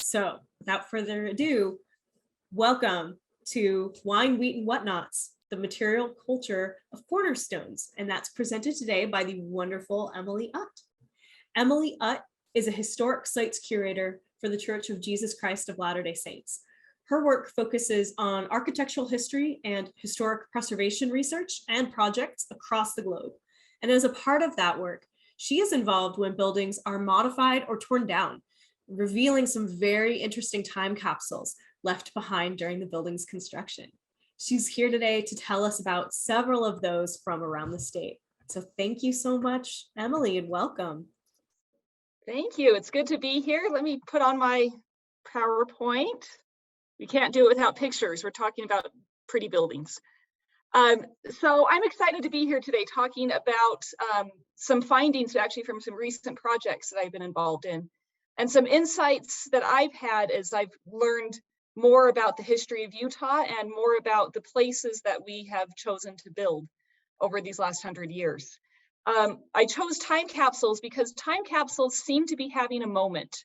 So without further ado, welcome to Wine, Wheat, and Whatnots, the material culture of Cornerstones. And that's presented today by the wonderful Emily Utt. Emily Utt is a historic sites curator for the Church of Jesus Christ of Latter-day Saints. Her work focuses on architectural history and historic preservation research and projects across the globe. And as a part of that work, she is involved when buildings are modified or torn down, revealing some very interesting time capsules left behind during the building's construction. She's here today to tell us about several of those from around the state. So thank you so much, Emily, and welcome. Thank you. It's good to be here. Let me put on my PowerPoint. We can't do it without pictures. We're talking about pretty buildings. So I'm excited to be here today talking about some findings actually from some recent projects that I've been involved in, and some insights that I've had as I've learned more about the history of Utah and more about the places that we have chosen to build over these last 100 years. I chose time capsules because time capsules seem to be having a moment.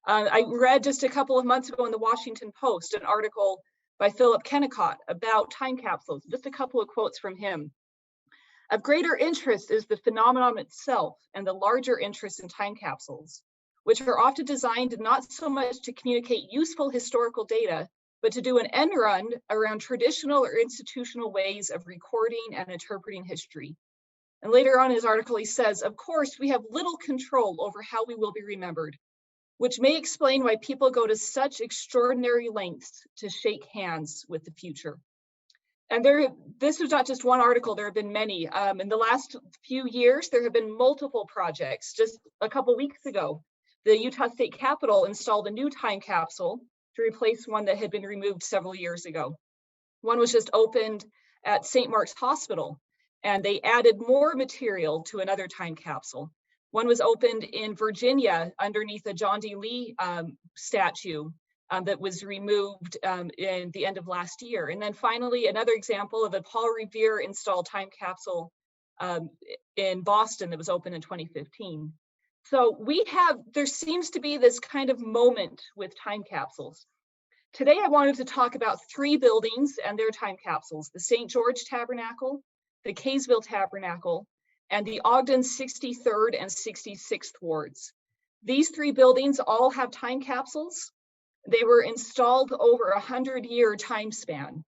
I read just a couple of months ago in the Washington Post an article by Philip Kennicott about time capsules, just a couple of quotes from him. Of greater interest is the phenomenon itself and the larger interest in time capsules, which are often designed not so much to communicate useful historical data, but to do an end run around traditional or institutional ways of recording and interpreting history. And later on in his article, he says, of course, we have little control over how we will be remembered, which may explain why people go to such extraordinary lengths to shake hands with the future. And this was not just one article, there have been many. In the last few years, there have been multiple projects. Just a couple weeks ago, the Utah State Capitol installed a new time capsule to replace one that had been removed several years ago. One was just opened at St. Mark's Hospital, and they added more material to another time capsule. One was opened in Virginia underneath a John D. Lee statue that was removed in the end of last year. And then finally, another example of a Paul Revere installed time capsule in Boston that was opened in 2015. So there seems to be this kind of moment with time capsules. Today, I wanted to talk about 3 buildings and their time capsules: the St. George Tabernacle, the Kaysville Tabernacle, and the Ogden 63rd and 66th wards. These 3 buildings all have time capsules. They were installed over a 100-year time span,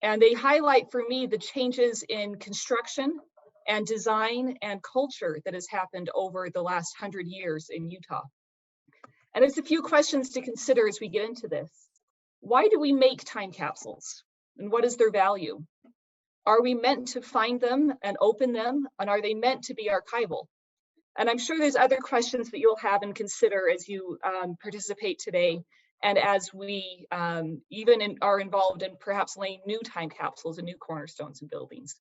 and they highlight for me the changes in construction and design and culture that has happened over the last 100 years in Utah. And there's a few questions to consider as we get into this. Why do we make time capsules, and what is their value? Are we meant to find them and open them, and are they meant to be archival? And I'm sure there's other questions that you'll have and consider as you participate today, and as we are involved in perhaps laying new time capsules and new cornerstones and buildings.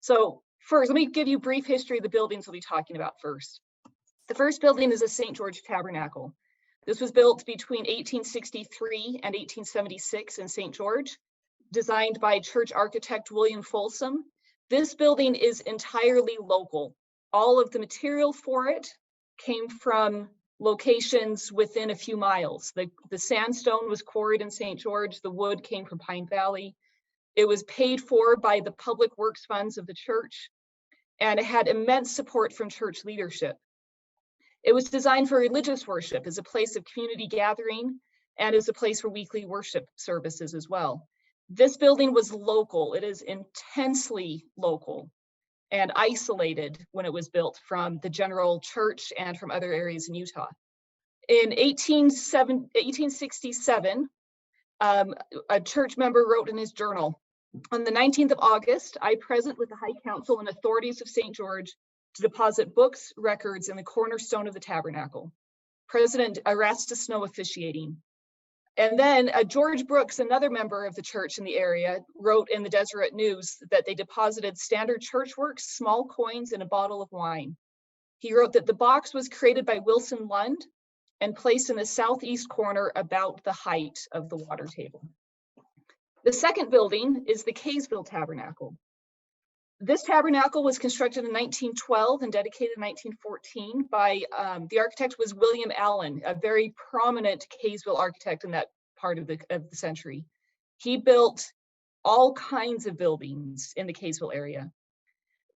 So first, let me give you a brief history of the buildings we'll be talking about first. The first building is the St. George Tabernacle. This was built between 1863 and 1876 in St. George, designed by church architect William Folsom. This building is entirely local. All of the material for it came from locations within a few miles. The sandstone was quarried in St. George. The wood came from Pine Valley. It was paid for by the public works funds of the church, and it had immense support from church leadership. It was designed for religious worship as a place of community gathering and as a place for weekly worship services as well. This building was local. It is intensely local and isolated when it was built from the general church and from other areas in Utah. In 1867, a church member wrote in his journal, on the 19th of August, I present with the High Council and authorities of St. George to deposit books, records in the cornerstone of the tabernacle. President Erastus Snow officiating. And then George Brooks, another member of the church in the area, wrote in the Deseret News that they deposited standard church works, small coins, and a bottle of wine. He wrote that the box was created by Wilson Lund and placed in the southeast corner about the height of the water table. The second building is the Kaysville Tabernacle. This tabernacle was constructed in 1912 and dedicated in 1914 by, the architect was William Allen, a very prominent Kaysville architect in that part of the century. He built all kinds of buildings in the Kaysville area.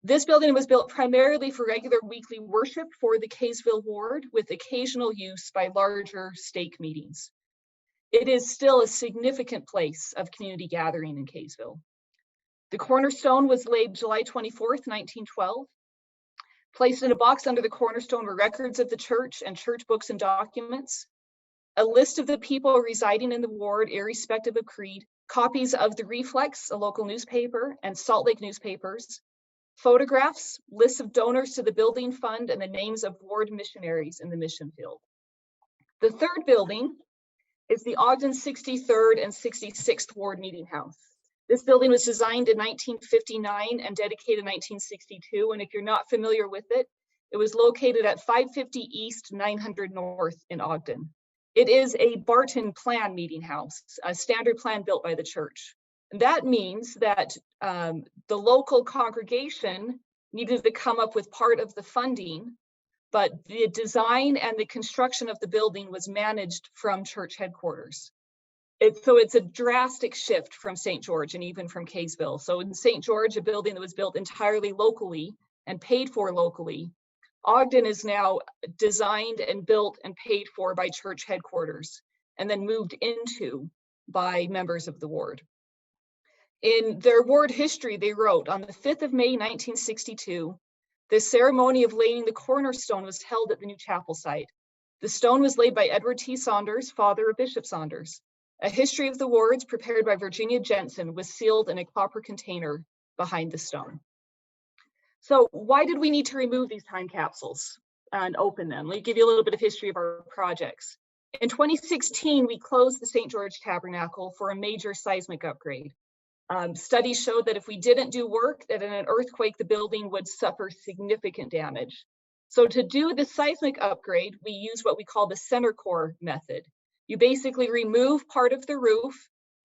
This building was built primarily for regular weekly worship for the Kaysville ward, with occasional use by larger stake meetings. It is still a significant place of community gathering in Kaysville. The cornerstone was laid July 24th, 1912. Placed in a box under the cornerstone were records of the church and church books and documents, a list of the people residing in the ward, irrespective of creed, copies of the Reflex, a local newspaper, and Salt Lake newspapers, photographs, lists of donors to the building fund, and the names of ward missionaries in the mission field. The third building is the Ogden 63rd and 66th Ward Meeting House. This building was designed in 1959 and dedicated in 1962. And if you're not familiar with it, it was located at 550 East, 900 North in Ogden. It is a Barton plan meeting house, a standard plan built by the church. And that means that the local congregation needed to come up with part of the funding, but the design and the construction of the building was managed from church headquarters. So it's a drastic shift from St. George and even from Kaysville. So in St. George, a building that was built entirely locally and paid for locally, Ogden is now designed and built and paid for by church headquarters and then moved into by members of the ward. In their ward history, they wrote, on the 5th of May, 1962, the ceremony of laying the cornerstone was held at the new chapel site. The stone was laid by Edward T. Saunders, father of Bishop Saunders. A history of the wards prepared by Virginia Jensen was sealed in a copper container behind the stone. So why did we need to remove these time capsules and open them? Let me give you a little bit of history of our projects. In 2016, we closed the St. George Tabernacle for a major seismic upgrade. Studies showed that if we didn't do work, that in an earthquake, the building would suffer significant damage. So to do the seismic upgrade, we use what we call the center core method. You basically remove part of the roof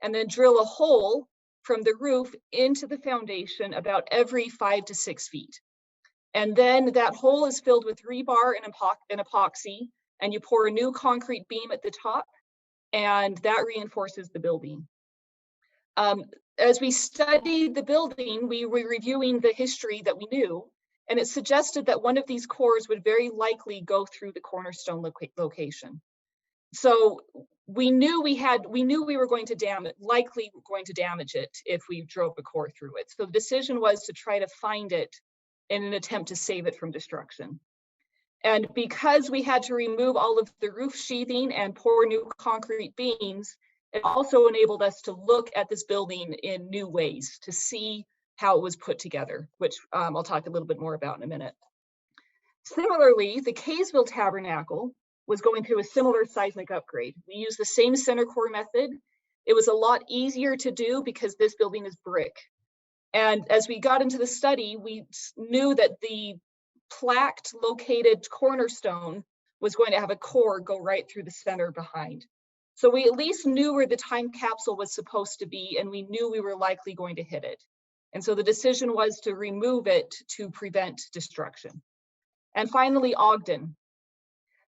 and then drill a hole from the roof into the foundation about every 5 to 6 feet. And then that hole is filled with rebar and epoxy, and you pour a new concrete beam at the top, and that reinforces the building. As we studied the building, we were reviewing the history that we knew, and it suggested that one of these cores would very likely go through the cornerstone location. So we knew we were going to likely going to damage it if we drove a core through it. So the decision was to try to find it in an attempt to save it from destruction. And because we had to remove all of the roof sheathing and pour new concrete beams, it also enabled us to look at this building in new ways to see how it was put together, which I'll talk a little bit more about in a minute. Similarly, the Kaysville Tabernacle was going through a similar seismic upgrade. We used the same center core method. It was a lot easier to do because this building is brick. And as we got into the study, we knew that the plaqued located cornerstone was going to have a core go right through the center behind. So we at least knew where the time capsule was supposed to be, and we knew we were likely going to hit it. And so the decision was to remove it to prevent destruction. And finally, Ogden.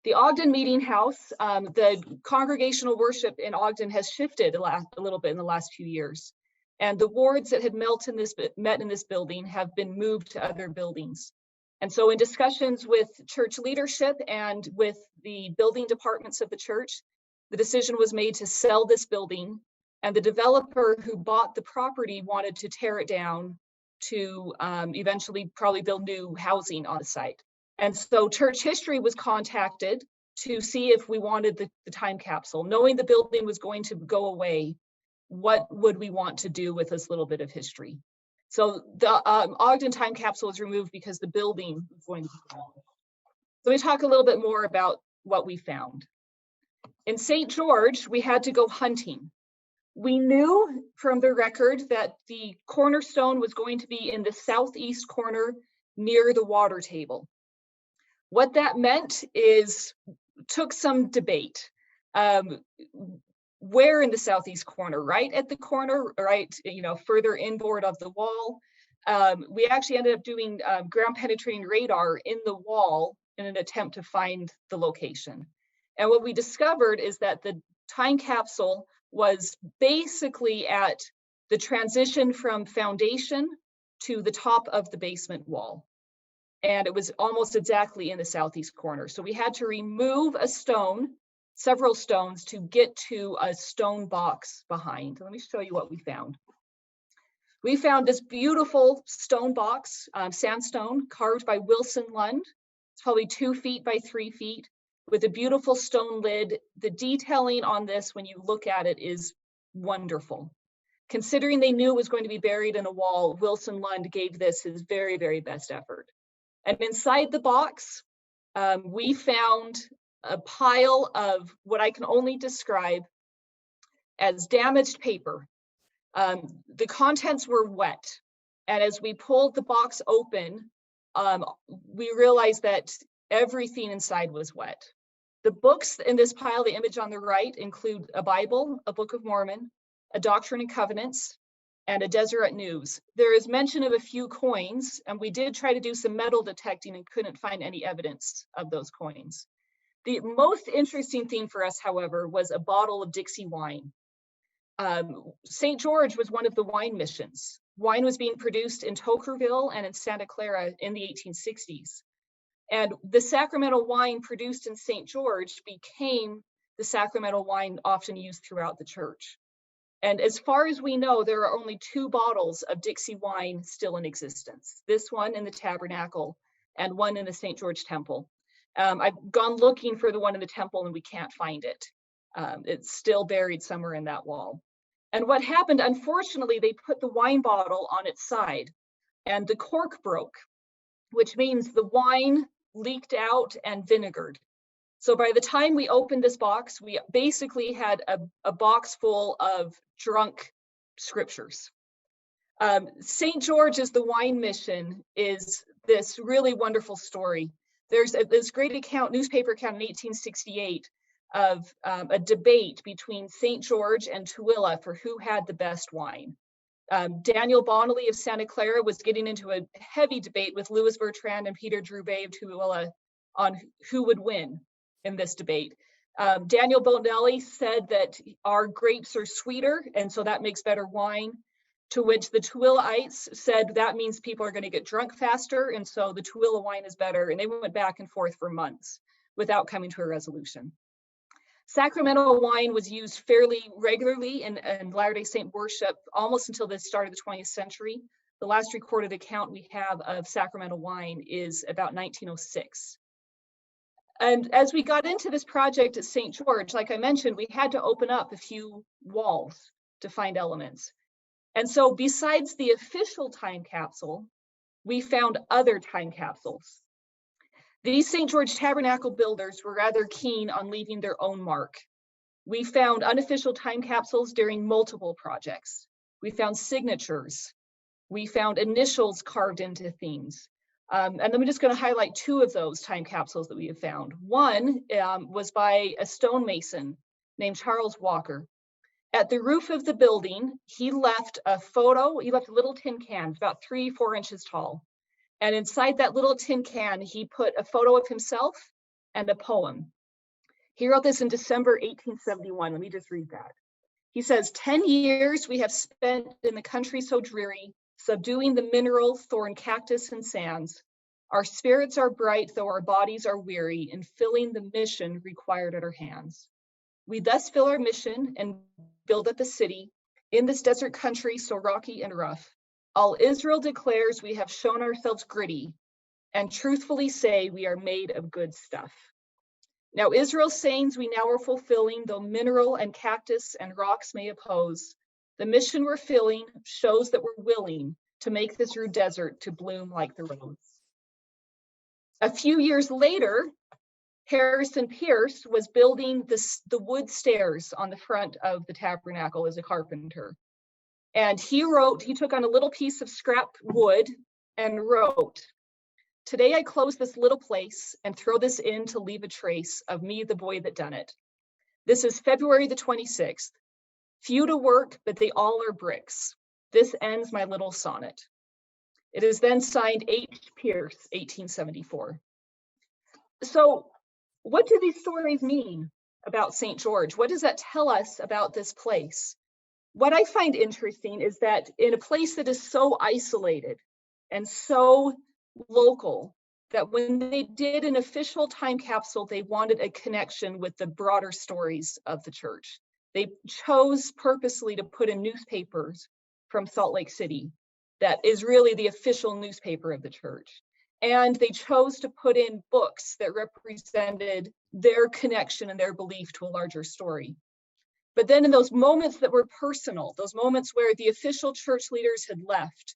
The Ogden Meeting House, the congregational worship in Ogden has shifted a little bit in the last few years. And the wards that had met in this building have been moved to other buildings. And so in discussions with church leadership and with the building departments of the church, the decision was made to sell this building, and the developer who bought the property wanted to tear it down to eventually probably build new housing on the site. And so church history was contacted to see if we wanted the time capsule. Knowing the building was going to go away, what would we want to do with this little bit of history? So the Ogden time capsule was removed because the building was going to be gone. So we talk a little bit more about what we found. In St. George, we had to go hunting. We knew from the record that the cornerstone was going to be in the southeast corner near the water table. What that meant took some debate. where in the southeast corner? Right at the corner, right, further inboard of the wall. We actually ended up doing ground penetrating radar in the wall in an attempt to find the location. And what we discovered is that the time capsule was basically at the transition from foundation to the top of the basement wall. And it was almost exactly in the southeast corner. So we had to remove a stone, several stones, to get to a stone box behind. Let me show you what we found. We found this beautiful stone box, sandstone, carved by Wilson Lund. It's probably 2 feet by 3 feet, with a beautiful stone lid. The detailing on this, when you look at it, is wonderful. Considering they knew it was going to be buried in a wall, Wilson Lund gave this his very, very best effort. And inside the box, we found a pile of what I can only describe as damaged paper. The contents were wet. And as we pulled the box open, we realized that everything inside was wet. The books in this pile, the image on the right, include a Bible, a Book of Mormon, a Doctrine and Covenants, and a Deseret News. There is mention of a few coins, and we did try to do some metal detecting and couldn't find any evidence of those coins. The most interesting thing for us, however, was a bottle of Dixie wine. St. George was one of the wine missions. Wine was being produced in Tokerville and in Santa Clara in the 1860s. And the sacramental wine produced in St. George became the sacramental wine often used throughout the church. And as far as we know, there are only 2 bottles of Dixie wine still in existence. This one in the Tabernacle and one in the St. George Temple. I've gone looking for the one in the temple and we can't find it. It's still buried somewhere in that wall. And what happened, unfortunately, they put the wine bottle on its side and the cork broke, which means the wine leaked out and vinegared. So by the time we opened this box, we basically had a box full of drunk scriptures. St. George as the wine mission is this really wonderful story. There's this great newspaper account in 1868 of a debate between St. George and Tooele for who had the best wine. Daniel Bonnelly of Santa Clara was getting into a heavy debate with Louis Bertrand and Peter Droubet of Tooele on who would win in this debate. Daniel Bonelli said that our grapes are sweeter, and so that makes better wine, to which the Tooeleites said that means people are going to get drunk faster, and so the Tooele wine is better, and they went back and forth for months without coming to a resolution. Sacramental wine was used fairly regularly in Latter-day Saint worship almost until the start of the 20th century. The last recorded account we have of sacramental wine is about 1906. And as we got into this project at St. George, like I mentioned, we had to open up a few walls to find elements. And so besides the official time capsule, we found other time capsules. These St. George Tabernacle builders were rather keen on leaving their own mark. We found unofficial time capsules during multiple projects. We found signatures. We found initials carved into themes. And I'm just going to highlight 2 of those time capsules that we have found. One was by a stonemason named Charles Walker. At the roof of the building, he left a photo. He left a little tin can about 3-4 inches tall. And inside that little tin can, he put a photo of himself and a poem. He wrote this in December 1871. Let me just read that. He says, 10 years we have spent in the country so dreary, subduing the mineral, thorn, cactus, and sands. Our spirits are bright, though our bodies are weary, in filling the mission required at our hands. We thus fill our mission and build up a city in this desert country so rocky and rough. All Israel declares we have shown ourselves gritty and truthfully say we are made of good stuff. Now Israel's sayings we now are fulfilling, though mineral and cactus and rocks may oppose. The mission we're filling shows that we're willing to make this rude desert to bloom like the rose. A few years later, Harrison Pearce was building the wood stairs on the front of the tabernacle as a carpenter. And he took on a little piece of scrap wood and wrote, "Today I close this little place and throw this in to leave a trace of me, the boy that done it. This is February the 26th. Few to work, but they all are bricks. This ends my little sonnet. It is then signed H. Pearce, 1874. So what do these stories mean about St. George? What does that tell us about this place? What I find interesting is that in a place that is so isolated and so local, that when they did an official time capsule, they wanted a connection with the broader stories of the church. They chose purposely to put in newspapers from Salt Lake City. That is really the official newspaper of the church. And they chose to put in books that represented their connection and their belief to a larger story. But then in those moments that were personal, those moments where the official church leaders had left,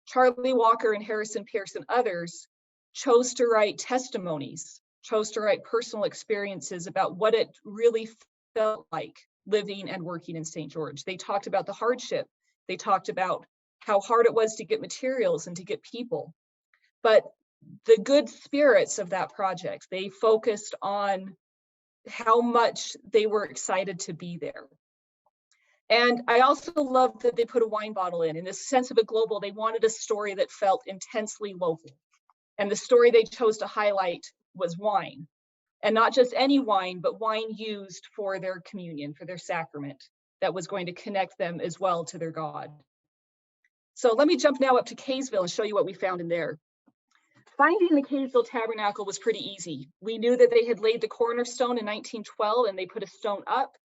Charlie Walker and Harrison Pearce and others chose to write testimonies, chose to write personal experiences about what it really felt like living and working in St. George. They talked about the hardship. They talked about how hard it was to get materials and to get people. But the good spirits of that project, they focused on how much they were excited to be there. And I also love that they put a wine bottle in this sense of a global. They wanted a story that felt intensely local. And the story they chose to highlight was wine. And not just any wine, but wine used for their communion, for their sacrament, that was going to connect them as well to their God. So let me jump now up to Kaysville and show you what we found in there. Finding the Kaysville Tabernacle was pretty easy. We knew that they had laid the cornerstone in 1912 and they put a stone up,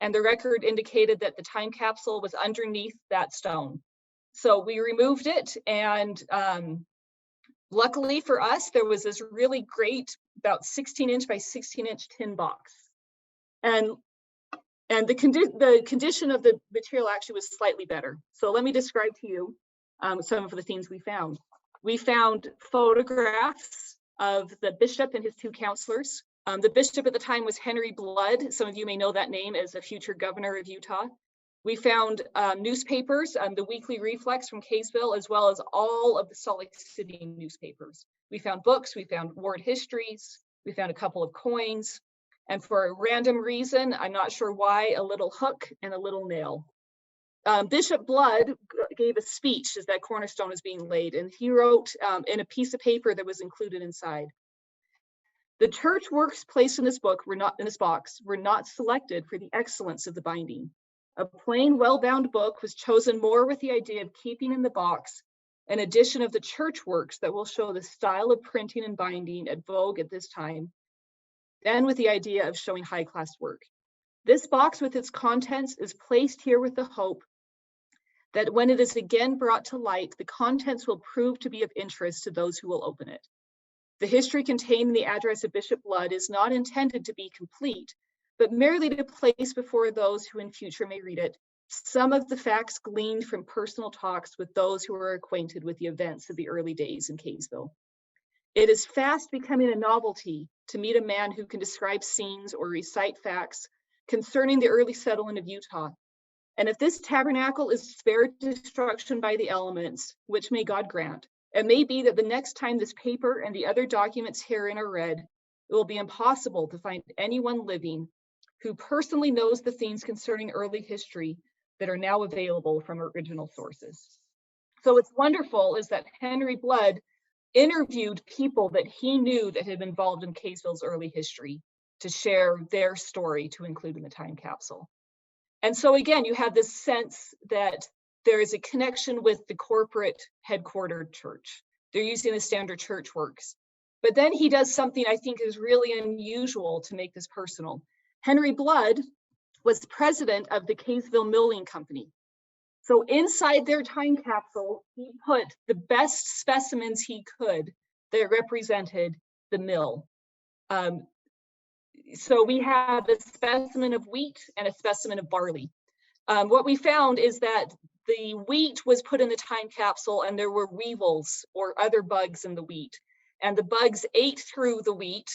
and the record indicated that the time capsule was underneath that stone. So we removed it, and luckily for us, there was this really great, about 16-inch by 16-inch tin box. And the condition of the material actually was slightly better. So let me describe to you some of the things we found. We found photographs of the bishop and his two counselors. The bishop at the time was Henry Blood. Some of you may know that name as a future governor of Utah. We found newspapers, the Weekly Reflex from Kaysville, as well as all of the Salt Lake City newspapers. We found books, we found ward histories, we found a couple of coins, and for a random reason, I'm not sure why, a little hook and a little nail. Bishop Blood gave a speech as that cornerstone was being laid, and he wrote in a piece of paper that was included inside. The church works placed in this box were not selected for the excellence of the binding. A plain, well-bound book was chosen more with the idea of keeping in the box an edition of the church works that will show the style of printing and binding at vogue at this time, than with the idea of showing high-class work. This box with its contents is placed here with the hope that when it is again brought to light, the contents will prove to be of interest to those who will open it. The history contained in the address of Bishop Blood is not intended to be complete, but merely to place before those who in future may read it some of the facts gleaned from personal talks with those who are acquainted with the events of the early days in Kaysville. It is fast becoming a novelty to meet a man who can describe scenes or recite facts concerning the early settlement of Utah. And if this tabernacle is spared destruction by the elements, which may God grant, it may be that the next time this paper and the other documents herein are read, it will be impossible to find anyone living who personally knows the themes concerning early history that are now available from original sources. So what's wonderful is that Henry Blood interviewed people that he knew that had been involved in Kaysville's early history to share their story to include in the time capsule. And so again, you have this sense that there is a connection with the corporate headquartered church. They're using the standard church works. But then he does something I think is really unusual to make this personal. Henry Blood was president of the Kaysville Milling Company. So inside their time capsule, he put the best specimens he could that represented the mill. So we have a specimen of wheat and a specimen of barley. What we found is that the wheat was put in the time capsule and there were weevils or other bugs in the wheat. And the bugs ate through the wheat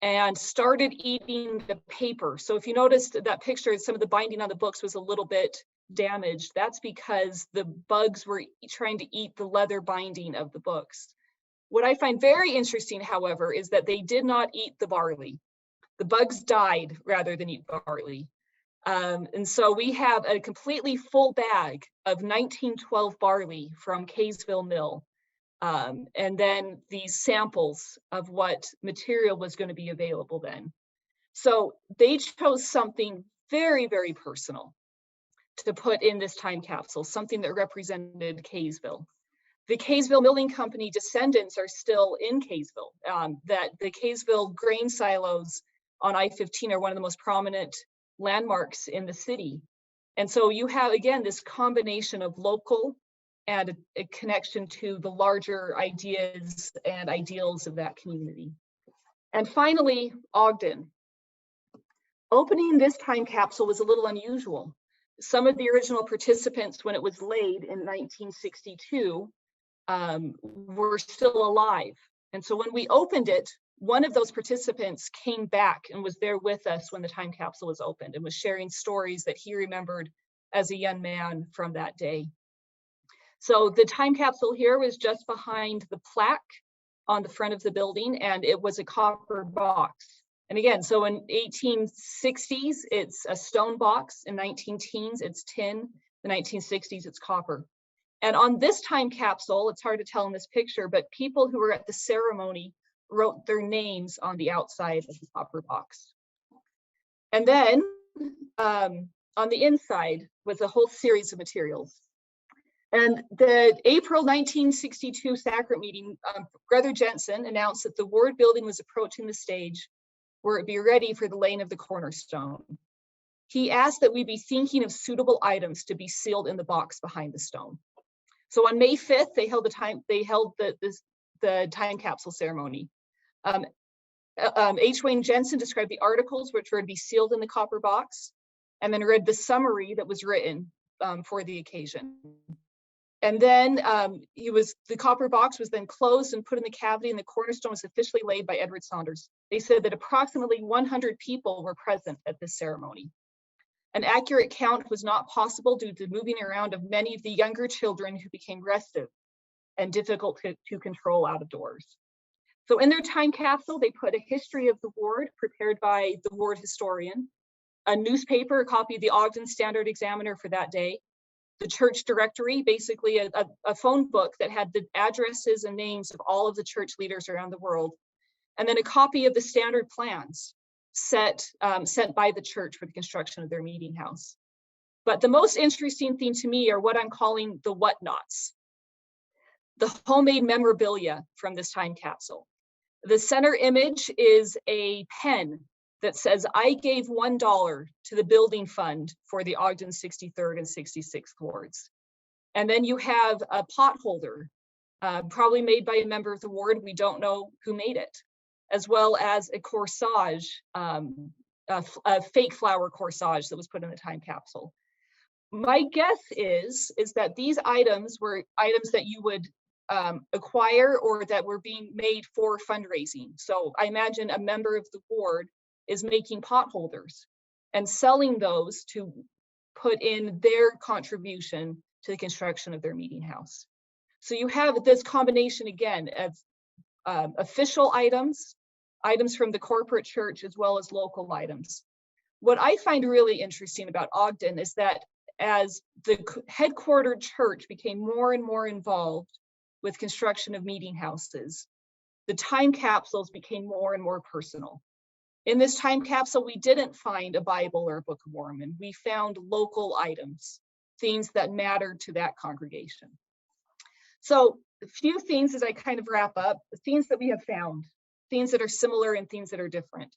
and started eating the paper. So if you noticed that picture, some of the binding on the books was a little bit damaged. That's because the bugs were trying to eat the leather binding of the books. What I find very interesting, however, is that they did not eat the barley. The bugs died rather than eat barley. And so we have a completely full bag of 1912 barley from Kaysville Mill. And then these samples of what material was going to be available then. So they chose something very, very personal to put in this time capsule, something that represented Kaysville. The Kaysville Milling Company descendants are still in Kaysville. That the Kaysville grain silos on I-15 are one of the most prominent landmarks in the city. And so you have, again, this combination of local and a connection to the larger ideas and ideals of that community. And finally, Ogden. Opening this time capsule was a little unusual. Some of the original participants, when it was laid in 1962, were still alive. And so when we opened it, one of those participants came back and was there with us when the time capsule was opened and was sharing stories that he remembered as a young man from that day. So the time capsule here was just behind the plaque on the front of the building, and it was a copper box. And again, so in 1860s, it's a stone box. In 1910s, it's tin. The 1960s, it's copper. And on this time capsule, it's hard to tell in this picture, but people who were at the ceremony wrote their names on the outside of the copper box. And then on the inside was a whole series of materials. And the April 1962 sacrament meeting, Brother Jensen announced that the ward building was approaching the stage where it be ready for the laying of the cornerstone. He asked that we be thinking of suitable items to be sealed in the box behind the stone. So on May 5th, they held the time capsule ceremony. H. Wayne Jensen described the articles which were to be sealed in the copper box, and then read the summary that was written for the occasion. And then the copper box was then closed and put in the cavity, and the cornerstone was officially laid by Edward Saunders. They said that approximately 100 people were present at this ceremony. An accurate count was not possible due to the moving around of many of the younger children who became restive and difficult to control out of doors. So in their time capsule, they put a history of the ward prepared by the ward historian, a newspaper, a copy of the Ogden Standard Examiner for that day, the church directory, basically a phone book that had the addresses and names of all of the church leaders around the world, and then a copy of the standard plans sent by the church for the construction of their meeting house. But the most interesting thing to me are what I'm calling the whatnots, the homemade memorabilia from this time capsule. The center image is a pen that says, "I gave $1 to the building fund for the Ogden 63rd and 66th wards." And then you have a pot holder, probably made by a member of the ward. We don't know who made it, as well as a corsage, a fake flower corsage that was put in the time capsule. My guess is that these items were items that you would acquire or that were being made for fundraising. So I imagine a member of the ward is making pot holders and selling those to put in their contribution to the construction of their meeting house. So you have this combination again of official items from the corporate church, as well as local items. What I find really interesting about Ogden is that as the headquartered church became more and more involved with construction of meeting houses, the time capsules became more and more personal. In this time capsule, we didn't find a Bible or a Book of Mormon. We found local items, things that mattered to that congregation. So a few things as I kind of wrap up, the things that we have found, things that are similar and things that are different.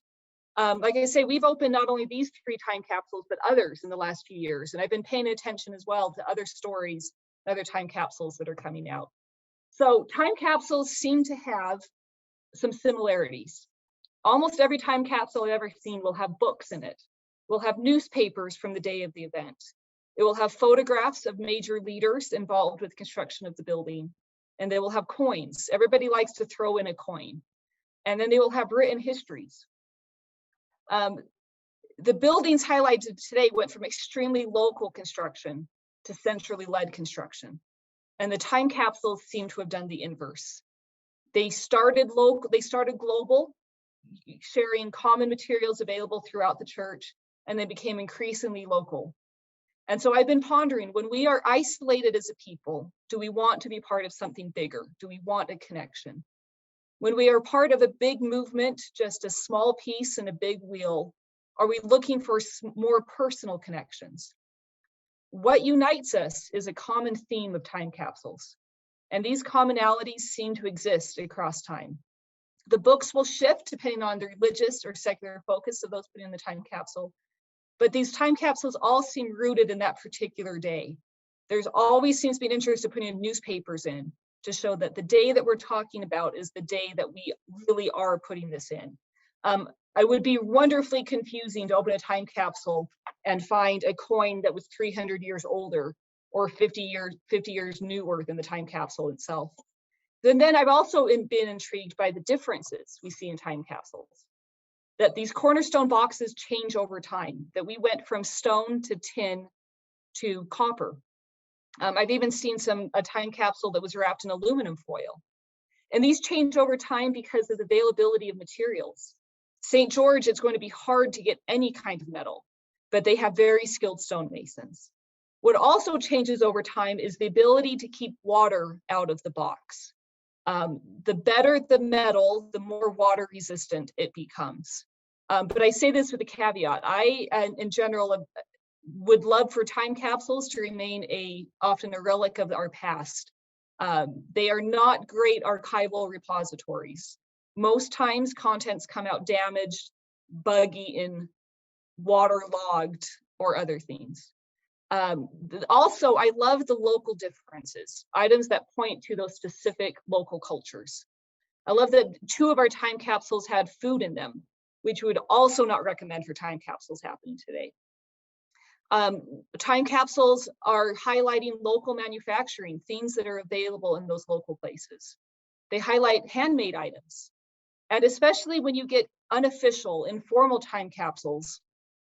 Like I say, we've opened not only these 3 time capsules, but others in the last few years. And I've been paying attention as well to other stories, other time capsules that are coming out. So time capsules seem to have some similarities. Almost every time capsule I've ever seen will have books in it. We'll have newspapers from the day of the event. It will have photographs of major leaders involved with construction of the building, and they will have coins. Everybody likes to throw in a coin. And then they will have written histories. The buildings highlighted today went from extremely local construction to centrally led construction. And the time capsules seem to have done the inverse. They started local, they started global, sharing common materials available throughout the church, and they became increasingly local. And so I've been pondering, when we are isolated as a people, do we want to be part of something bigger? Do we want a connection? When we are part of a big movement, just a small piece in a big wheel, are we looking for more personal connections? What unites us is a common theme of time capsules, and these commonalities seem to exist across time. The books will shift depending on the religious or secular focus of those put in the time capsule, but these time capsules all seem rooted in that particular day. There's always seems to be an interest in putting newspapers in to show that the day that we're talking about is the day that we really are putting this in. I would be wonderfully confusing to open a time capsule and find a coin that was 300 years older or 50 years newer than the time capsule itself. Then I've also been intrigued by the differences we see in time capsules, that these Cornerstone boxes change over time, that we went from stone to tin to copper. I've even seen a time capsule that was wrapped in aluminum foil. And these change over time because of the availability of materials. St. George, it's going to be hard to get any kind of metal, but they have very skilled stonemasons. What also changes over time is the ability to keep water out of the box. The better the metal, the more water resistant it becomes. But I say this with a caveat. I, in general, would love for time capsules to remain often a relic of our past. They are not great archival repositories. Most times contents come out damaged, buggy, and waterlogged, or other things. Also, I love the local differences, items that point to those specific local cultures. I love that 2 of our time capsules had food in them, which we would also not recommend for time capsules happening today. Time capsules are highlighting local manufacturing, things that are available in those local places. They highlight handmade items. And especially when you get unofficial, informal time capsules,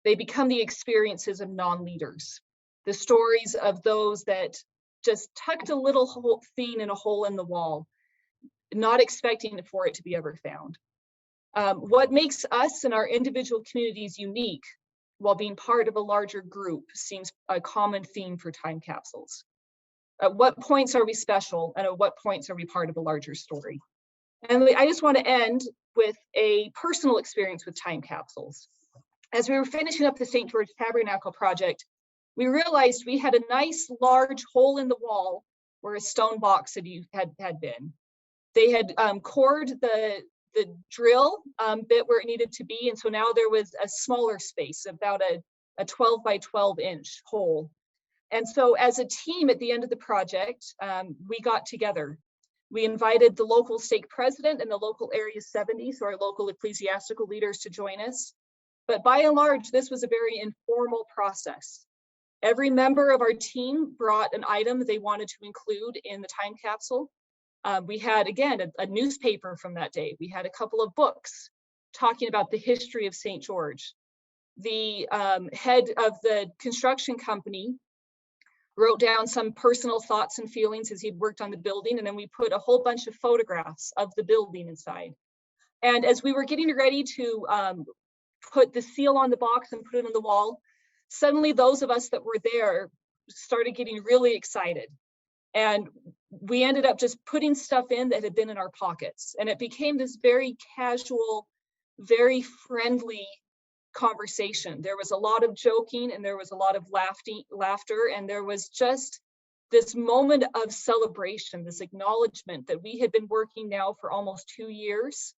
they become the experiences of non-leaders, the stories of those that just tucked a little thing in a hole in the wall, not expecting for it to be ever found. What makes us and our individual communities unique while being part of a larger group seems a common theme for time capsules. At what points are we special, and at what points are we part of a larger story? And I just want to end with a personal experience with time capsules. As we were finishing up the St. George Tabernacle project, we realized we had a nice large hole in the wall where a stone box had been. They had cored the drill bit where it needed to be, and so now there was a smaller space, about a 12 by 12 inch hole. And so as a team at the end of the project, we got together. We invited the local stake president and the local Area 70, so our local ecclesiastical leaders, to join us. But by and large, this was a very informal process. Every member of our team brought an item they wanted to include in the time capsule. We had, again, a newspaper from that day. We had a couple of books talking about the history of St. George. The head of the construction company wrote down some personal thoughts and feelings as he'd worked on the building, and then we put a whole bunch of photographs of the building inside. And as we were getting ready to put the seal on the box and put it on the wall, suddenly those of us that were there started getting really excited. And we ended up just putting stuff in that had been in our pockets. And it became this very casual, very friendly conversation. There was a lot of joking, and there was a lot of laughter, and there was just this moment of celebration, this acknowledgement that we had been working now for almost 2 years,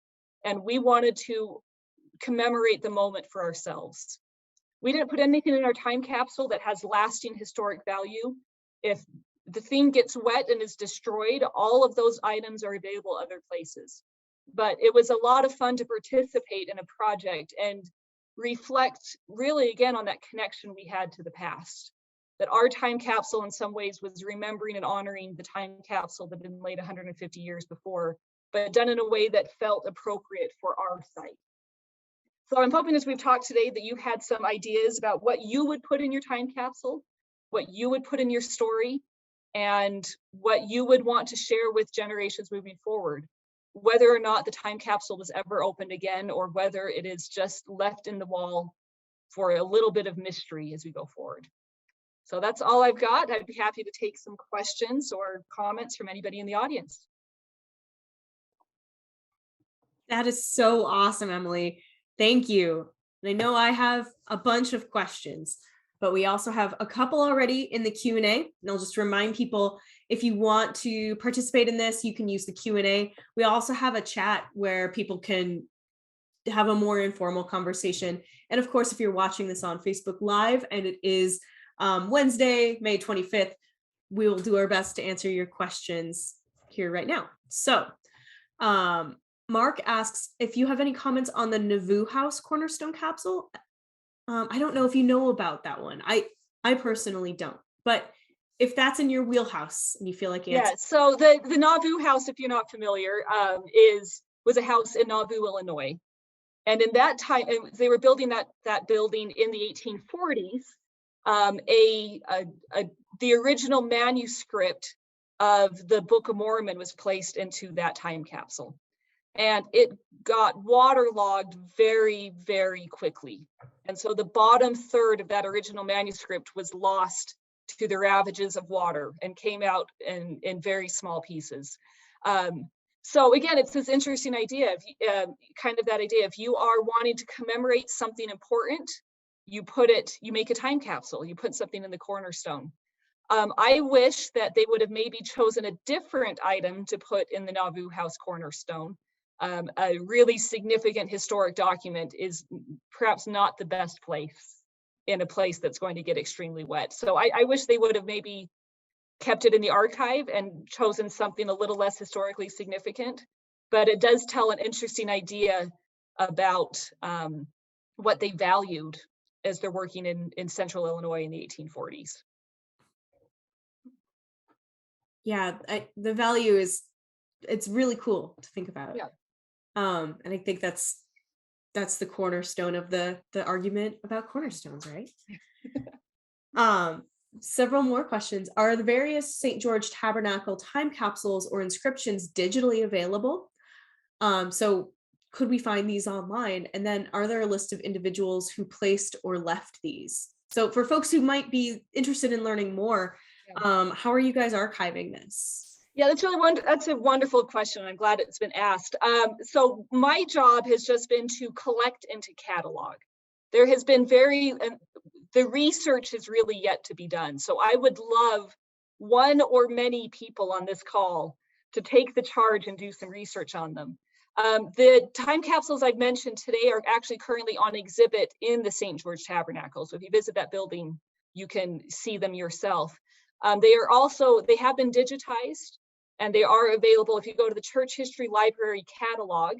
and we wanted to commemorate the moment for ourselves. We didn't put anything in our time capsule that has lasting historic value. If the thing gets wet and is destroyed, all of those items are available other places. But it was a lot of fun to participate in a project and reflect really again on that connection we had to the past. That our time capsule in some ways was remembering and honoring the time capsule that had been laid 150 years before, but done in a way that felt appropriate for our site. So I'm hoping as we've talked today that you had some ideas about what you would put in your time capsule, what you would put in your story, and what you would want to share with generations moving forward. whether or not the time capsule was ever opened again, or whether it is just left in the wall for a little bit of mystery as we go forward. So that's all I've got. I'd be happy to take some questions or comments from anybody in the audience. That is so awesome, Emily. Thank you. And I know I have a bunch of questions, but we also have a couple already in the Q&A. And I'll just remind people, if you want to participate in this, you can use the Q&A. We also have a chat where people can have a more informal conversation. And of course, if you're watching this on Facebook Live and it is Wednesday, May 25th, we will do our best to answer your questions here right now. So Mark asks if you have any comments on the Nauvoo House Cornerstone capsule. I don't know if you know about that one. I personally don't, but if that's in your wheelhouse and you feel like yeah, so the Nauvoo House, if you're not familiar, was a house in Nauvoo, Illinois, and in that time they were building that building in the 1840s. The original manuscript of the Book of Mormon was placed into that time capsule, and it got waterlogged very, very quickly. And so the bottom third of that original manuscript was lost to the ravages of water and came out in very small pieces. So again, it's this interesting idea of kind of that idea, if you are wanting to commemorate something important, you make a time capsule, you put something in the Cornerstone. I wish that they would have maybe chosen a different item to put in the Nauvoo House Cornerstone. A really significant historic document is perhaps not the best place in a place that's going to get extremely wet. So I wish they would have maybe kept it in the archive and chosen something a little less historically significant, but it does tell an interesting idea about what they valued as they're working in central Illinois in the 1840s. Yeah, the value is, it's really cool to think about. Yeah. And I think that's the cornerstone of the argument about cornerstones, right? Several more questions. Are the various St. George Tabernacle time capsules or inscriptions digitally available? So could we find these online? And then are there a list of individuals who placed or left these? So for folks who might be interested in learning more, how are you guys archiving this? Yeah, that's a wonderful question. I'm glad it's been asked. So my job has just been to collect and to catalog. There has been the research is really yet to be done. So I would love one or many people on this call to take the charge and do some research on them. The time capsules I've mentioned today are actually currently on exhibit in the St. George Tabernacle. So if you visit that building, you can see them yourself. They have been digitized, and they are available if you go to the Church History Library catalog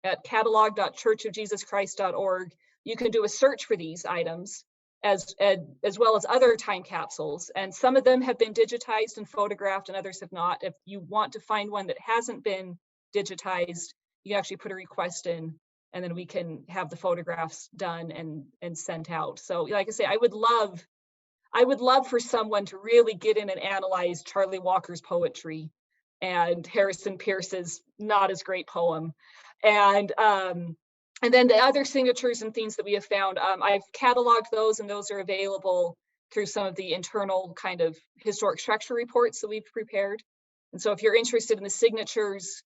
at catalog.churchofjesuschrist.org. You can do a search for these items as well as other time capsules. And some of them have been digitized and photographed and others have not. If you want to find one that hasn't been digitized, you can actually put a request in, and then we can have the photographs done and sent out. So like I say, I would love for someone to really get in and analyze Charlie Walker's poetry and Harrison Pearce's not as great poem. And then the other signatures and things that we have found, I've cataloged those, and those are available through some of the internal kind of historic structure reports that we've prepared. And so if you're interested in the signatures,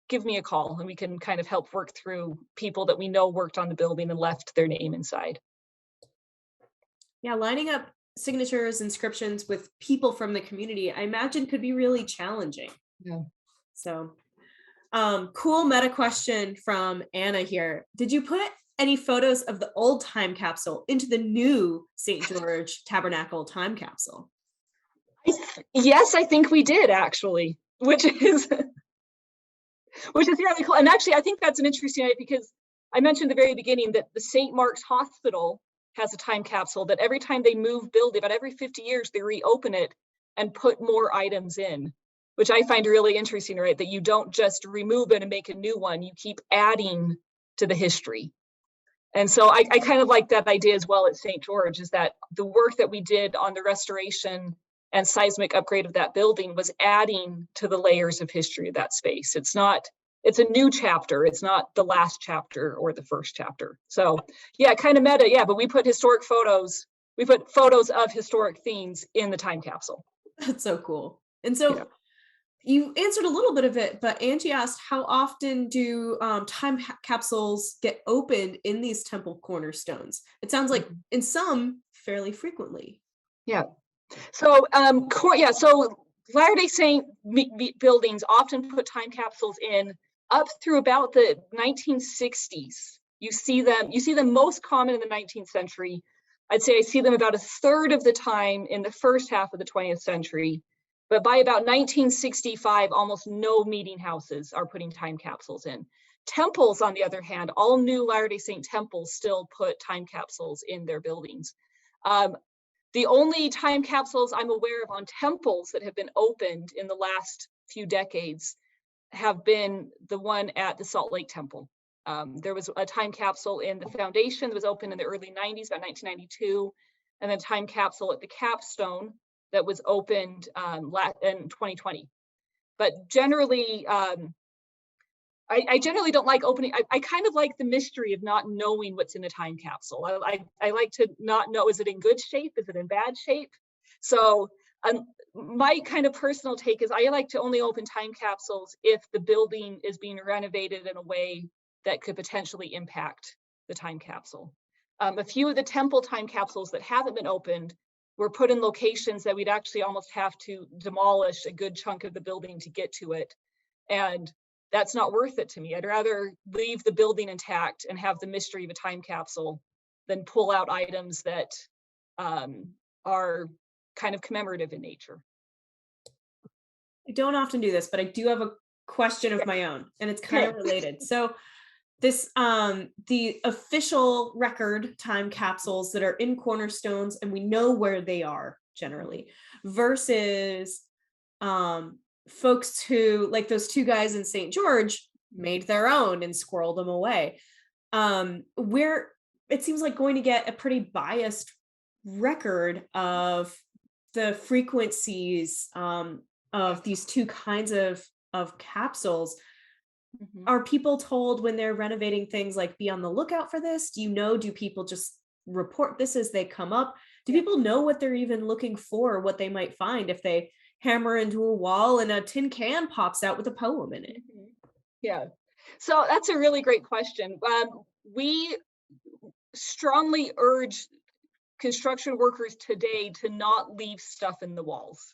give me a call and we can kind of help work through people that we know worked on the building and left their name inside. Yeah, lining up signatures, inscriptions with people from the community, I imagine could be really challenging. Yeah. So, cool meta question from Anna here. Did you put any photos of the old time capsule into the new St. George Tabernacle time capsule? Yes, I think we did actually, which is really cool. And actually, I think that's an interesting idea because I mentioned at the very beginning that the St. Mark's Hospital has a time capsule that every time they move building, about every 50 years, they reopen it and put more items in, which I find really interesting, right? That you don't just remove it and make a new one, you keep adding to the history. And so I kind of like that idea as well at St. George, is that the work that we did on the restoration and seismic upgrade of that building was adding to the layers of history of that space. It's a new chapter. It's not the last chapter or the first chapter. So yeah, kind of meta. Yeah, but we put photos of historic things in the time capsule. That's so cool. And so Yeah. you answered a little bit of it, but Angie asked, how often do time capsules get opened in these temple cornerstones? It sounds like in some fairly frequently. Yeah. So, so Latter-day Saint buildings often put time capsules in up through about the 1960s. You see them most common in the 19th century. I'd say I see them about a third of the time in the first half of the 20th century. But by about 1965, almost no meeting houses are putting time capsules in. Temples, on the other hand, all new Latter-day Saint temples still put time capsules in their buildings. The only time capsules I'm aware of on temples that have been opened in the last few decades have been the one at the Salt Lake Temple. There was a time capsule in the foundation that was opened in the early 90s, about 1992, and then time capsule at the Capstone that was opened in 2020. But generally, I generally don't like opening. I kind of like the mystery of not knowing what's in the time capsule. I like to not know, is it in good shape? Is it in bad shape? So my kind of personal take is I like to only open time capsules if the building is being renovated in a way that could potentially impact the time capsule. A few of the temple time capsules that haven't been opened were put in locations that we'd actually almost have to demolish a good chunk of the building to get to it. And that's not worth it to me. I'd rather leave the building intact and have the mystery of a time capsule than pull out items that are kind of commemorative in nature. I don't often do this, but I do have a question of my own, and it's kind of related. So this the official record time capsules that are in Cornerstones, and we know where they are generally, versus folks who, like those two guys in St. George, made their own and squirreled them away. Where it seems like going to get a pretty biased record of the frequencies of these two kinds of capsules. Are people told when they're renovating things, like, be on the lookout for this? Do people just report this as they come up? Do people know what they're even looking for, what they might find if they hammer into a wall and a tin can pops out with a poem in it? Yeah, so that's a really great question. We strongly urge construction workers today to not leave stuff in the walls.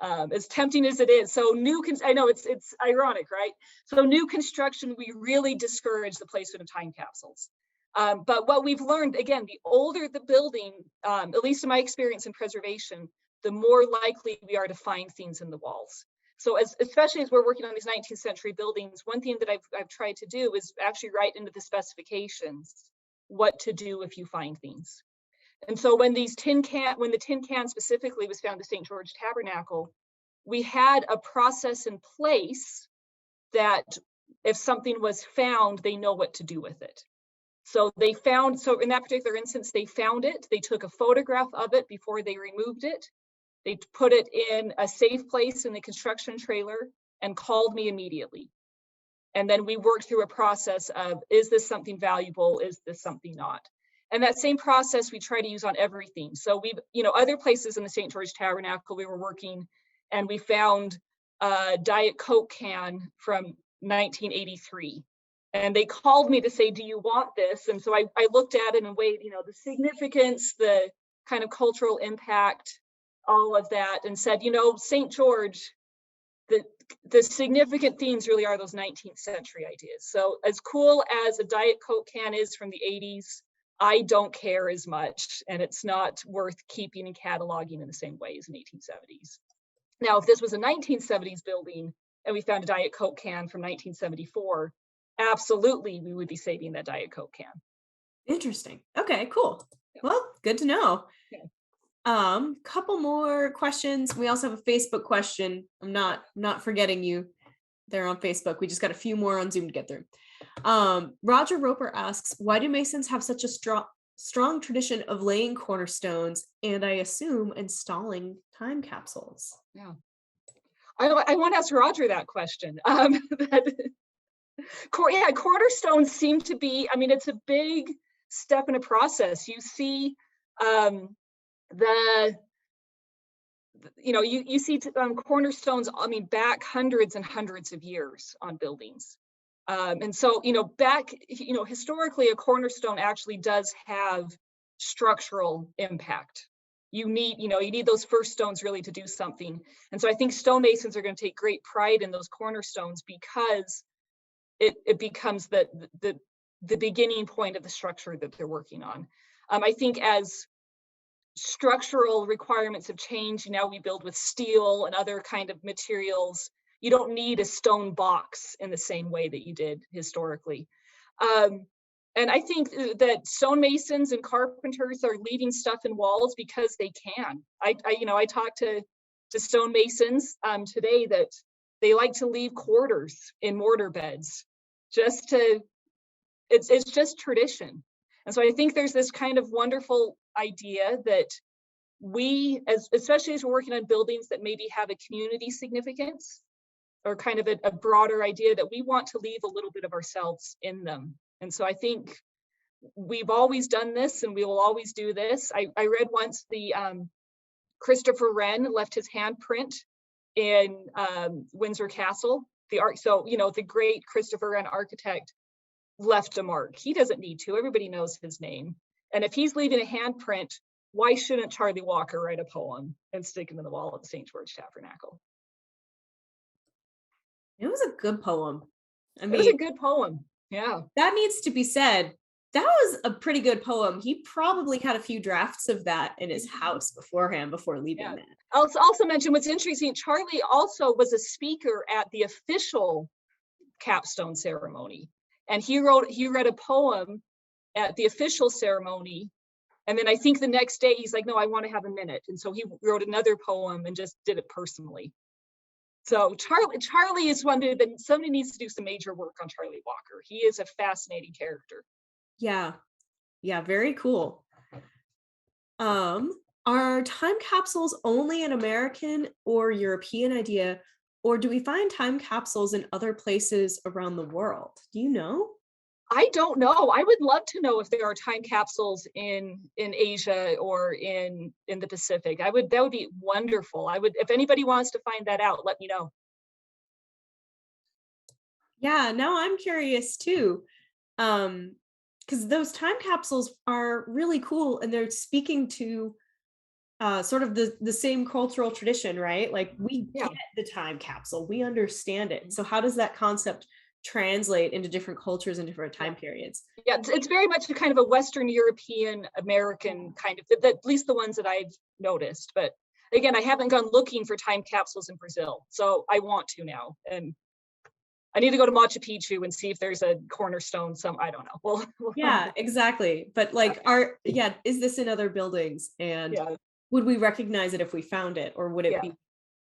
As tempting as it is. So I know it's ironic, right? So new construction, we really discourage the placement of time capsules. But what we've learned, again, the older the building, at least in my experience in preservation, the more likely we are to find things in the walls. So especially as we're working on these 19th century buildings, one thing that I've tried to do is actually write into the specifications what to do if you find things. And so when the tin can specifically was found at St. George Tabernacle, we had a process in place that if something was found, they know what to do with it. So in that particular instance, they found it, they took a photograph of it before they removed it. They put it in a safe place in the construction trailer and called me immediately. And then we worked through a process of, is this something valuable? Is this something not? And that same process we try to use on everything. So other places in the St. George Tabernacle, we were working and we found a Diet Coke can from 1983. And they called me to say, do you want this? And so I looked at it and weighed, the significance, the kind of cultural impact, all of that, and said, St. George, the significant themes really are those 19th century ideas. So as cool as a Diet Coke can is from the 80s, I don't care as much, and it's not worth keeping and cataloging in the same way as in 1870s. Now, if this was a 1970s building and we found a Diet Coke can from 1974, absolutely we would be saving that Diet Coke can. Interesting. Okay, cool. Yeah. Well, good to know. Yeah. Couple more questions. We also have a Facebook question. I'm not forgetting you there on Facebook. We just got a few more on Zoom to get through. Roger Roper asks, why do Masons have such a strong tradition of laying cornerstones and, I assume, installing time capsules. Yeah. I want to ask Roger that question. Yeah, cornerstones seem to be, I mean, it's a big step in a process. You see the, you see cornerstones, I mean, back hundreds and hundreds of years on buildings. And so, historically, a cornerstone actually does have structural impact. You need those first stones really to do something. And so I think stonemasons are going to take great pride in those cornerstones because it becomes the beginning point of the structure that they're working on. I think as structural requirements have changed, now we build with steel and other kind of materials. You don't need a stone box in the same way that you did historically. And I think that stonemasons and carpenters are leaving stuff in walls because they can. I talked to stonemasons today that they like to leave quarters in mortar beds, it's just tradition. And so I think there's this kind of wonderful idea that we, especially as we're working on buildings that maybe have a community significance, or kind of a broader idea, that we want to leave a little bit of ourselves in them. And so I think we've always done this and we will always do this. I read once the Christopher Wren left his handprint in Windsor Castle. The great Christopher Wren architect left a mark. He doesn't need to, everybody knows his name. And if he's leaving a handprint, why shouldn't Charlie Walker write a poem and stick it in the wall of St. George Tabernacle? It was a good poem. It was a good poem. Yeah. That needs to be said. That was a pretty good poem. He probably had a few drafts of that in his house beforehand, before leaving that. I'll also mention what's interesting. Charlie also was a speaker at the official capstone ceremony. And he read a poem at the official ceremony. And then I think the next day he's like, no, I want to have a minute. And so he wrote another poem and just did it personally. So Charlie is one that somebody needs to do some major work on Charlie Walker. He is a fascinating character. Yeah. Yeah, very cool. Are time capsules only an American or European idea, or do we find time capsules in other places around the world? Do you know? I don't know. I would love to know if there are time capsules in Asia or in the Pacific. That would be wonderful. If anybody wants to find that out, let me know. Yeah, now I'm curious too. Because those time capsules are really cool, and they're speaking to sort of the same cultural tradition, right? Like, we get the time capsule, we understand it. So how does that concept translate into different cultures and different time periods? Yeah, it's very much a kind of a Western European American kind of, at least the ones that I've noticed. But again, I haven't gone looking for time capsules in Brazil, so I want to now. And I need to go to Machu Picchu and see if there's a cornerstone. I don't know. Well, yeah, exactly. But like, is this in other buildings? And would we recognize it if we found it, or would it be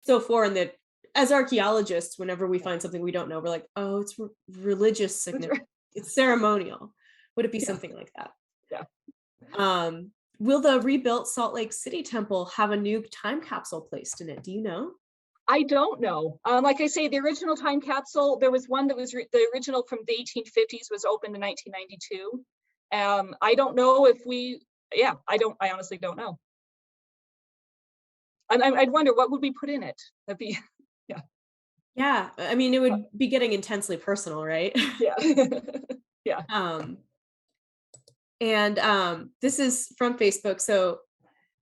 so foreign that, as archaeologists, whenever we find something we don't know, we're like, oh, it's religious significance, it's ceremonial. Would it be something like that? Yeah. Will the rebuilt Salt Lake City temple have a new time capsule placed in it? Do you know? I don't know. Like I say, the original time capsule, there was one that was the original from the 1850s, was opened in 1992. I don't know if I honestly don't know. And I'd wonder, what would we put in it? That'd be, yeah. I mean, it would be getting intensely personal, right? Yeah. Yeah. And this is from Facebook. So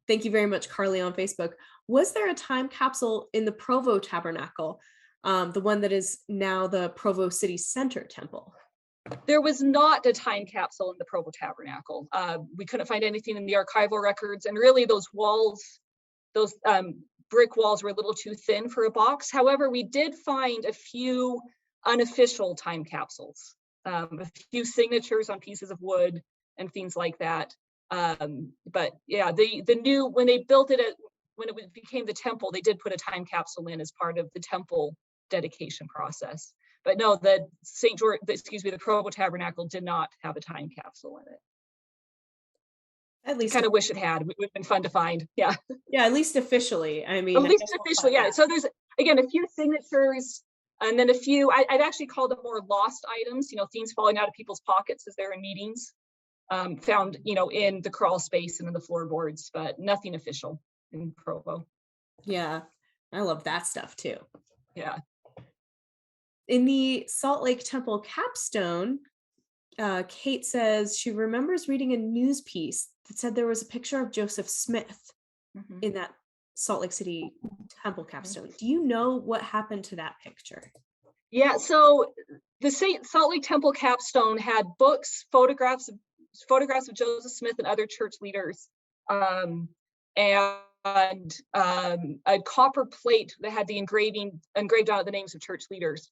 thank you very much, Carly, on Facebook. Was there a time capsule in the Provo Tabernacle, the one that is now the Provo City Center Temple? There was not a time capsule in the Provo Tabernacle. We couldn't find anything in the archival records, and really those walls, those brick walls, were a little too thin for a box. However, we did find a few unofficial time capsules, a few signatures on pieces of wood and things like that. But yeah, the new, when they built it, when it became the temple, they did put a time capsule in as part of the temple dedication process. But no, the Provo Tabernacle did not have a time capsule in it. At least, kind of wish it had. It would have been fun to find. Yeah. yeah, at least officially. I mean, At I least guess we'll officially, find yeah. out. So there's, again, a few signatures and then a few, I'd actually call them more lost items, things falling out of people's pockets as they're in meetings, found, in the crawl space and in the floorboards, but nothing official in Provo. Yeah, I love that stuff too. Yeah. In the Salt Lake Temple capstone, Kate says she remembers reading a news piece that said there was a picture of Joseph Smith in that Salt Lake City Temple capstone. Do you know what happened to that picture? Yeah, so the Salt Lake Temple capstone had books, photographs of Joseph Smith and other church leaders, and a copper plate that had the engraved on it the names of church leaders.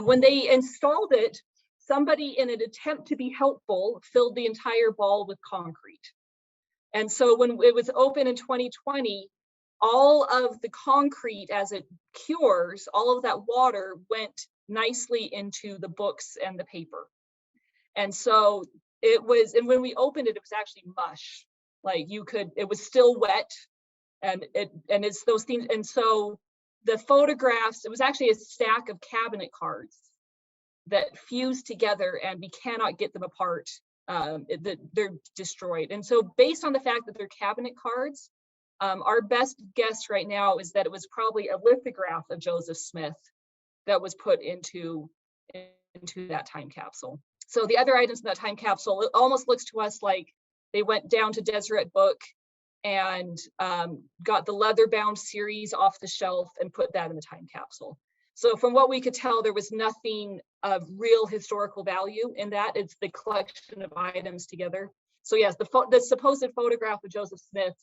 When they installed it, somebody, in an attempt to be helpful, filled the entire ball with concrete. And so when it was open in 2020, all of the concrete, as it cures, all of that water went nicely into the books and the paper. And so and when we opened it, it was actually mush. Like it was still wet, and it's those things. And so the photographs, it was actually a stack of cabinet cards that fused together, and we cannot get them apart. They're destroyed. And so based on the fact that they're cabinet cards, our best guess right now is that it was probably a lithograph of Joseph Smith that was put into that time capsule. So the other items in that time capsule, it almost looks to us like they went down to Deseret Book and got the leather-bound series off the shelf and put that in the time capsule. So from what we could tell, there was nothing of real historical value in that. It's the collection of items together. So yes, the supposed photograph of Joseph Smith,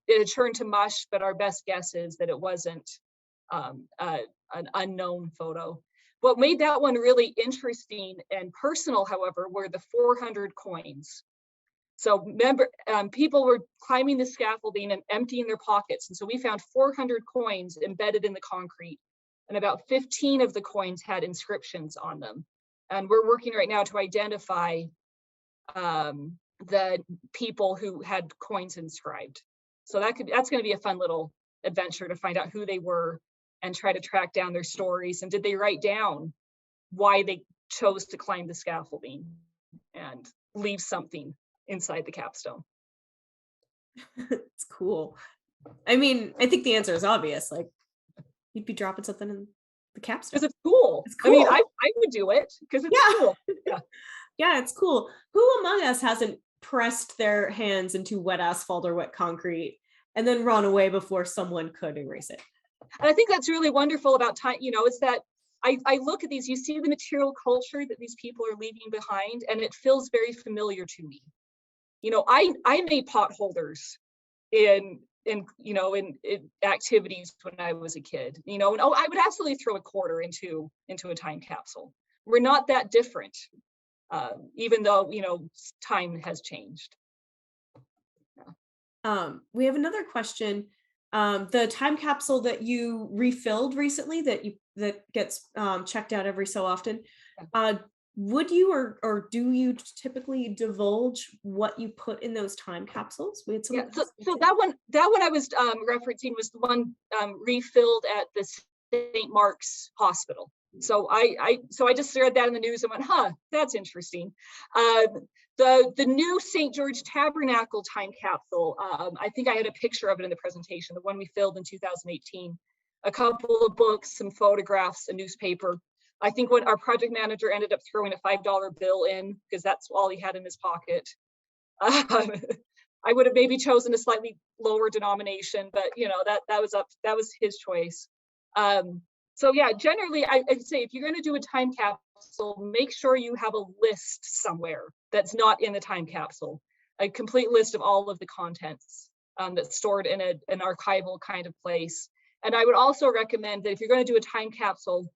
it had turned to mush, but our best guess is that it wasn't an unknown photo. What made that one really interesting and personal, however, were the 400 coins. So remember, people were climbing the scaffolding and emptying their pockets. And so we found 400 coins embedded in the concrete, and about 15 of the coins had inscriptions on them. And we're working right now to identify the people who had coins inscribed. So that's going to be a fun little adventure to find out who they were and try to track down their stories. And did they write down why they chose to climb the scaffolding and leave something inside the capstone? It's cool. I mean, I think the answer is obvious. Like, you'd be dropping something in the capstone. Because it's cool. It's cool. I mean, I would do it because it's cool. Yeah. Yeah, it's cool. Who among us hasn't pressed their hands into wet asphalt or wet concrete and then run away before someone could erase it? And I think that's really wonderful about time, is that I look at these, you see the material culture that these people are leaving behind, and it feels very familiar to me. I made pot holders in activities when I was a kid, and I would absolutely throw a quarter into a time capsule. We're not that different, even though, time has changed. Yeah. We have another question. The time capsule that you refilled recently that gets checked out every so often, would you or do you typically divulge what you put in those time capsules? We had so that one I was referencing was the one refilled at the St. Mark's Hospital. So I just read that in the news and went, that's interesting. The new St. George Tabernacle time capsule, I think I had a picture of it in the presentation, the one we filled in 2018, a couple of books, some photographs, a newspaper. I think when our project manager ended up throwing a $5 bill in because that's all he had in his pocket. I would have maybe chosen a slightly lower denomination, but that was his choice. So yeah, generally I'd say if you're going to do a time capsule, make sure you have a list somewhere that's not in the time capsule, a complete list of all of the contents that's stored in an archival kind of place. And I would also recommend that if you're going to do a time capsule,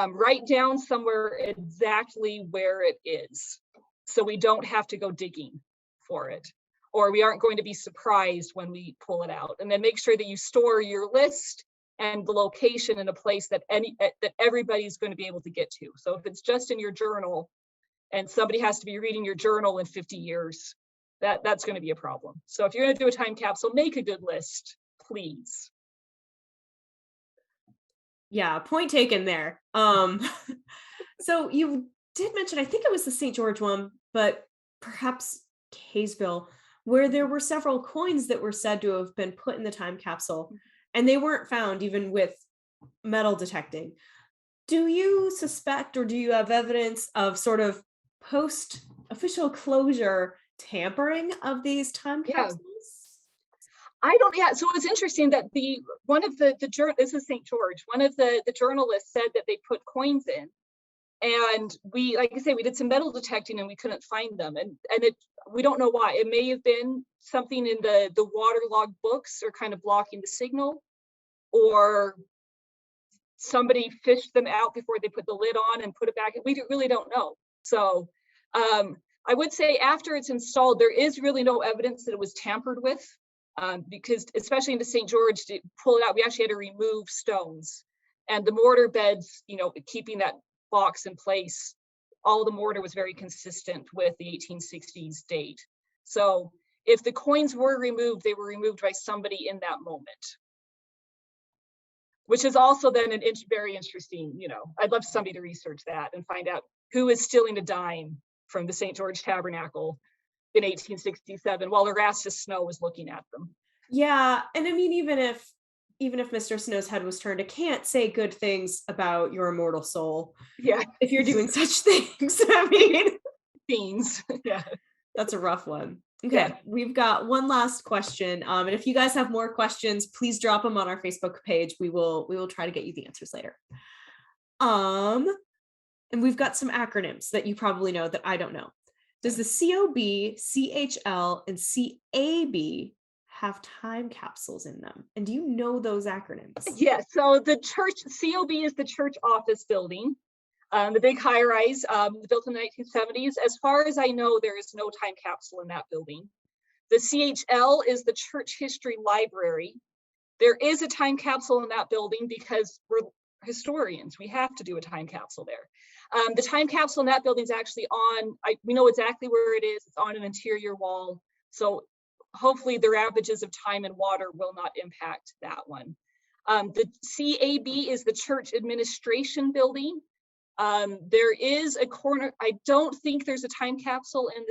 write down somewhere exactly where it is, so we don't have to go digging for it, or we aren't going to be surprised when we pull it out. And then make sure that you store your list and the location in a place that everybody's going to be able to get to. So if it's just in your journal and somebody has to be reading your journal in 50 years, that's going to be a problem. So if you're going to do a time capsule, make a good list, please. Yeah, point taken there. So you did mention, I think it was the St. George one, but perhaps Kaysville, where there were several coins that were said to have been put in the time capsule, and they weren't found even with metal detecting. Do you suspect, or do you have evidence of sort of post official closure tampering of these time Yeah. capsules? Yeah, so it's interesting that one of the this is St. George, one of the journalists said that they put coins in, and like I say, we did some metal detecting and we couldn't find them, and we don't know why. It may have been something in the waterlogged books or kind of blocking the signal, or somebody fished them out before they put the lid on and put it back. We really don't know. So I would say after it's installed, there is really no evidence that it was tampered with, because especially into St. George, to pull it out, we actually had to remove stones, and the mortar beds, keeping that box in place, all the mortar was very consistent with the 1860s date. So if the coins were removed, they were removed by somebody in that moment, which is also then very interesting. I'd love somebody to research that and find out who is stealing a dime from the St. George Tabernacle in 1867 while Erastus Snow was looking at them. Yeah, and I mean, even if Mr. Snow's head was turned, it can't say good things about your immortal soul. Yeah, if you're doing such things. I mean, beans. Yeah, that's a rough one. Okay, yeah. We've got one last question, and if you guys have more questions, please drop them on our Facebook page. We will try to get you the answers later. And we've got some acronyms that you probably know that I don't know. Does the COB, CHL, and CAB have time capsules in them? And do you know those acronyms? Yeah, so the church, COB is the church office building, the big high rise, built in the 1970s. As far as I know, there is no time capsule in that building. The CHL is the church history library. There is a time capsule in that building because we're historians. We have to do a time capsule there. The time capsule in that building is actually we know exactly where it is. It's on an interior wall. So hopefully the ravages of time and water will not impact that one. The CAB is the church administration building. There is a corner. I don't think there's a time capsule in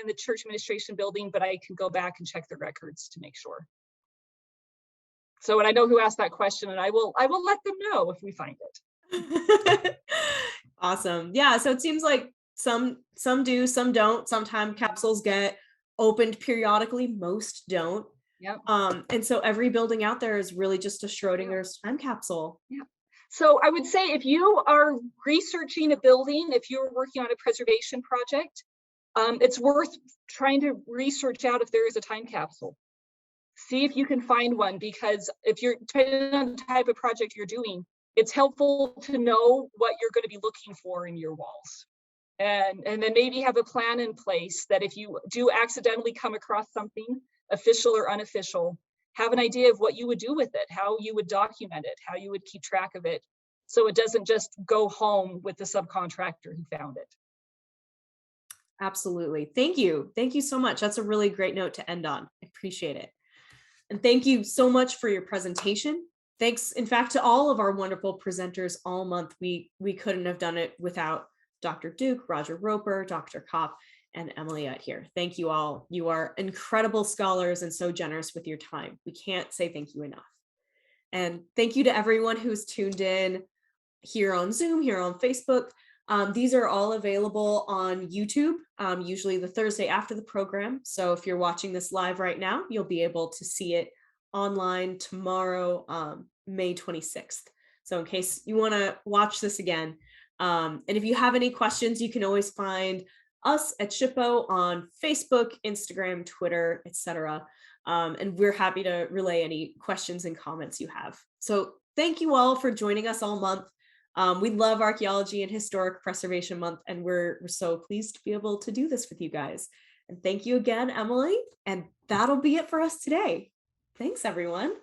the church administration building, but I can go back and check the records to make sure. So, and I know who asked that question, and I will let them know if we find it. Awesome. Yeah. So it seems like some do, some don't. Some time capsules get opened periodically. Most don't. Yep. And so every building out there is really just a Schrodinger's time capsule. Yeah. So I would say if you are researching a building, if you're working on a preservation project, it's worth trying to research out if there is a time capsule. See if you can find one, because if you're depending on the type of project you're doing, it's helpful to know what you're going to be looking for in your walls. And then maybe have a plan in place that if you do accidentally come across something, official or unofficial, have an idea of what you would do with it, how you would document it, how you would keep track of it, so it doesn't just go home with the subcontractor who found it. Absolutely. Thank you. Thank you so much. That's a really great note to end on. I appreciate it. And thank you so much for your presentation. Thanks, in fact, to all of our wonderful presenters all month. We couldn't have done it without Dr. Duke, Roger Roper, Dr. Kopp, and Emily out here. Thank you all. You are incredible scholars and so generous with your time. We can't say thank you enough. And thank you to everyone who's tuned in here on Zoom, here on Facebook. These are all available on YouTube, usually the Thursday after the program. So if you're watching this live right now, you'll be able to see it online tomorrow, May 26th. So in case you want to watch this again, and if you have any questions, you can always find us at SHPO on Facebook, Instagram, Twitter, etc. And we're happy to relay any questions and comments you have. So thank you all for joining us all month. We love Archaeology and Historic Preservation Month, and we're so pleased to be able to do this with you guys. And thank you again, Emily. And that'll be it for us today. Thanks, everyone.